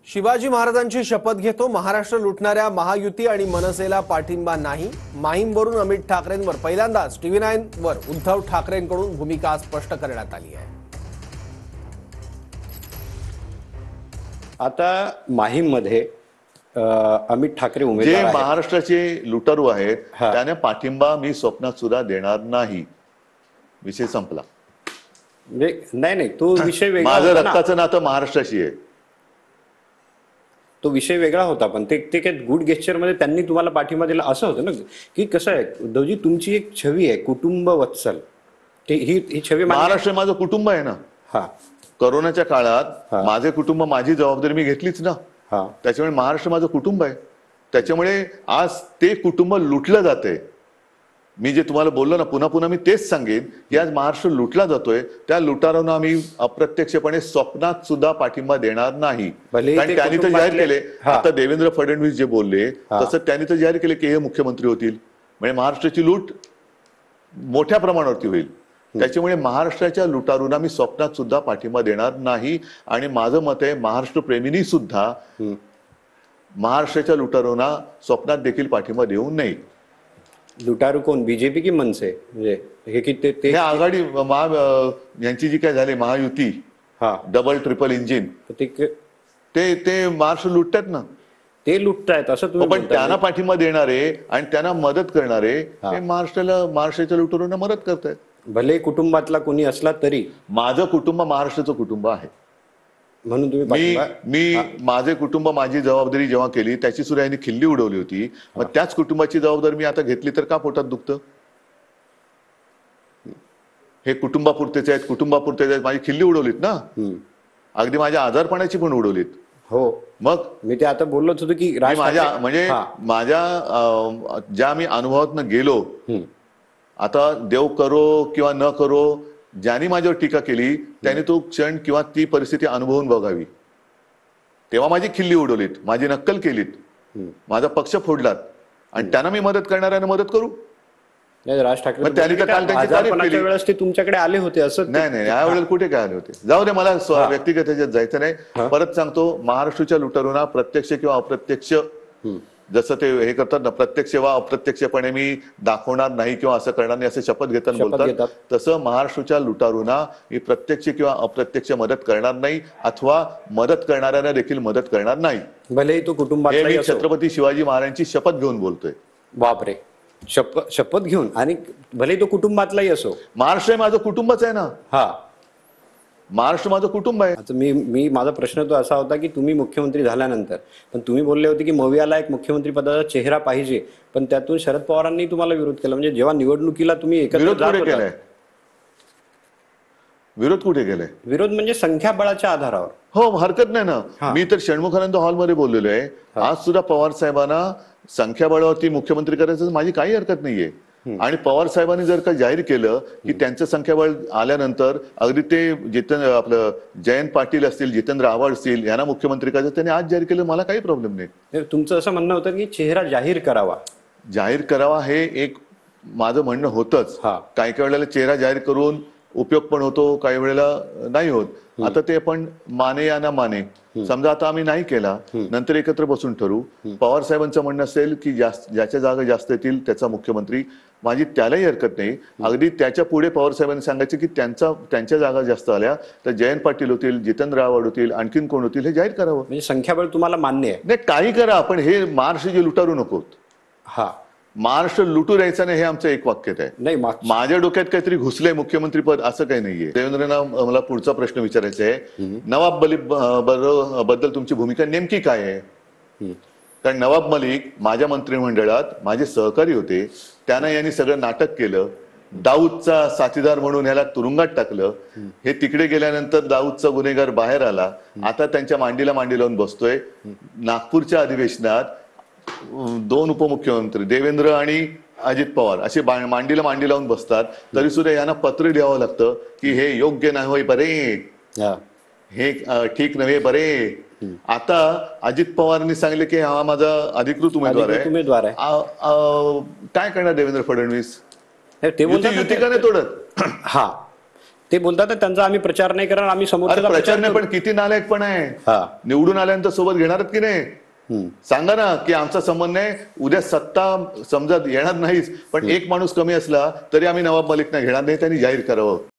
शिवाजी महाराजांची शपथ घेतो, महाराष्ट्र लुटणाऱ्या महायुती आणि मनसेला पाठिंबा नाही। माहीमवरून अमित ठाकरेंवर पहिल्यांदाच TV9 वर उद्धव ठाकरेंकडून भूमिका स्पष्ट करण्यात आली आहे। आता माहीममध्ये अमित ठाकरे उमेदवार जे महाराष्ट्राचे लुटारू आहेत त्याने पाठिंबा मी स्वप्नात सुद्धा देणार नाही। विषय संपला। नाही तो विषय वेगळा माझं होता ना। रक्ताचं नातं महाराष्ट्राशी आहे। तो विषय वेगळा होता, पण ते काय गुड गेस्चर मध्ये त्यांनी तुम्हाला पाठिंबा दिला असं होतं ना, की कसं आहे उद्धवजी, तुमची एक छवी आहे कुटुंब वत्सल, ही छवी महाराष्ट्र माझं कुटुंब आहे ना। हा, कोरोनाच्या काळात माझे कुटुंब, माझी जबाबदारी मी घेतलीच ना। त्याच्यामुळे महाराष्ट्र माझं कुटुंब आहे। त्याच्यामुळे आज ते कुटुंब लुटलं जाते। मी जे तुम्हाला बोललो ना, पुन्हा पुन्हा मी तेच सांगेन की आज महाराष्ट्र लुटला जातोय। त्या लुटारांना आम्ही अप्रत्यक्षपणे स्वप्नात सुद्धा पाठिंबा देणार नाही। कारण त्यांनी तर जाहीर केले, आता देवेंद्र फडणवीस जे बोलले तसं त्यांनी तर जाहीर केले की हे मुख्यमंत्री होतील, म्हणजे महाराष्ट्राची लूट मोठ्या प्रमाणावरती होईल। त्याच्यामुळे महाराष्ट्राच्या लुटारूंना मी स्वप्नात सुद्धा पाठिंबा देणार नाही। आणि माझं मत आहे, महाराष्ट्र प्रेमींनी सुद्धा महाराष्ट्राच्या लुटारूंना स्वप्नात देखील पाठिंबा देऊ नये। लुटारू कोण, बीजेपी की मनसे? म्हणजे हे की ते आघाडी यांची जी काय झाली महायुती, डबल ट्रिपल इंजिन, ते महाराष्ट्र लुटतात ना। ते लुटतायत असं तुम्ही पण त्यांना पाठिंबा देणारे आणि त्यांना मदत करणारे हे महाराष्ट्राच्या लुटारूंना मदत करतायत। भले कुटुंबातला कोणी असला तरी माझं कुटुंब महाराष्ट्राचं कुटुंब आहे, म्हणून तुम्ही मी माझे कुटुंब, माझी जबाबदारी जेव्हा केली त्याची सुद्धा यांनी खिल्ली उडवली होती। मग त्याच कुटुंबाची जबाबदारी मी आता घेतली तर का पोटात दुखतं? हे कुटुंबापुरतेच आहेत, कुटुंबापुरतेच आहेत, माझी खिल्ली उडवलीत ना। अगदी माझ्या आजारपणाची पण उडवलीत। हो, मग मी ते आता बोललोच होतो की माझ्या ज्या मी अनुभवातनं गेलो, आता देव करो किंवा न करो, ज्यांनी माझ्यावर टीका केली त्यांनी तो क्षण किंवा ती परिस्थिती अनुभवून बघावी। तेव्हा माझी खिल्ली उडवलीत, माझी नक्कल केलीत, माझा पक्ष फोडलात, आणि त्यांना मी मदत करणाऱ्यांना मदत करू। राज ठाकरे त्यांनी तर काल त्यांची तारीफ केली। वेळेस ते तुमच्याकडे आले होते असं? नाही, यावेळेला कुठे काय आले होते? जाऊ दे, मला व्यक्तिगत ह्याच्यात जायचं नाही। परत सांगतो, महाराष्ट्राच्या लुटारूंना प्रत्यक्ष किंवा अप्रत्यक्ष, जसं ते हे करतात ना, प्रत्यक्ष वा अप्रत्यक्षपणे मी दाखवणार नाही किंवा असं करणार नाही, असं शपथ घेताना बोलतात, तसं महाराष्ट्राच्या लुटारूंना मी प्रत्यक्ष किंवा अप्रत्यक्ष मदत करणार नाही, अथवा मदत करणाऱ्यांना देखील मदत करणार नाही। भले तो कुटुंबातला, मी छत्रपती शिवाजी महाराजांची शपथ घेऊन बोलतोय। बापरे, शपथ घेऊन, आणि भले तो कुटुंबातलाही असो। महाराष्ट्र माझं कुटुंबच आहे ना। महाराष्ट्र माझं कुटुंब आहे। आता मी माझा प्रश्न तो असा होता की तुम्ही मुख्यमंत्री झाल्यानंतर पण तुम्ही बोलले होते की मवियाला एक मुख्यमंत्री पदाचा चेहरा पाहिजे, पण त्यातून शरद पवारांनी तुम्हाला विरोध केला। म्हणजे जेव्हा निवडणुकीला तुम्ही विरोध कुठे केलाय? विरोध म्हणजे संख्याबळाच्या आधारावर। हो, हरकत नाही ना। मी तर षण्मुखानंद हॉलमध्ये बोललेलो आहे। आज सुद्धा पवार साहेबांना संख्याबळावरती मुख्यमंत्री करायचं माझी काही हरकत नाहीये। आणि पवार साहेबांनी जर का जाहीर केलं की त्यांचं संख्याबळ आल्यानंतर अगदी ते आपलं जयंत पाटील असतील, जितेंद्र आव्हाड असतील, यांना मुख्यमंत्री करायचं, त्यांनी आज जाहीर केलं, मला काही प्रॉब्लेम नाही। तुमचं असं म्हणणं होतं की चेहरा जाहीर करावा हे एक माझं म्हणणं होतंच। काही काही वेळेला चेहरा जाहीर करून उपयोग पण होतो, काही वेळेला नाही होत। आता ते पण माने या ना माने, समजा आता आम्ही नाही केला, नंतर एकत्र बसून ठरवू। पवार साहेबांचं म्हणणं असेल की ज्याच्या जागा जास्त येतील त्याचा मुख्यमंत्री, माझी त्यालाही हरकत नाही। अगदी त्याच्या पुढे पवार साहेबांनी सांगायचं की त्यांच्या जागा जास्त आल्या तर जयंत पाटील होतील, जितेंद्र आव्हाड होतील, आणखीन कोण होतील, हे जाहीर करावं। म्हणजे संख्याबळ तुम्हाला मान्य आहे? नाही, काही करा, पण हे महाराष्ट्र लुटारू नकोत। महाराष्ट्र लुटू द्यायचा नाही, हे आमचं एक वाक्य आहे। नाही, माझ्या डोक्यात काहीतरी घुसलंय मुख्यमंत्री पद, असं काही नाहीये। देवेंद्रना मला पुढचा प्रश्न विचारायचा आहे, नवाब मलिक बद्दल तुमची भूमिका नेमकी काय आहे? कारण नवाब मलिक माझ्या मंत्रिमंडळात माझे सहकारी होते, त्यांना यांनी सगळं नाटक केलं, दाऊदचा साथीदार म्हणून ह्याला तुरुंगात टाकलं। हे तिकडे गेल्यानंतर दाऊदचा गुन्हेगार बाहेर आला, आता त्यांच्या मांडीला मांडी लावून बसतोय। नागपूरच्या अधिवेशनात 2 उपमुख्यमंत्री देवेंद्र आणि अजित पवार असे मांडीला मांडी लावून बसतात, तरी सुद्धा यांना पत्र लिहावं लागतं की हे योग्य नाही होय बरे, हे ठीक नव्हे बरे। आता अजित पवारांनी सांगितले की हा माझा अधिकृत उमेदवार आहे। काय करणार देवेंद्र फडणवीस? युती का नाही तोडत? ते बोलतात त्यांचा आम्ही प्रचार नाही करणार, आम्ही समोरच्याचा प्रचार नाही, पण किती नालायक पण आहे. निवडून आल्यानंतर सोबत घेणारच की नाही? सांगा ना की आमचा संबंध नाही, उद्या सत्ता समजा येणार नाहीच पण एक माणूस कमी असला तरी आम्ही नवाब मलिकना घेणार नाही, त्यांनी जाहीर करावं.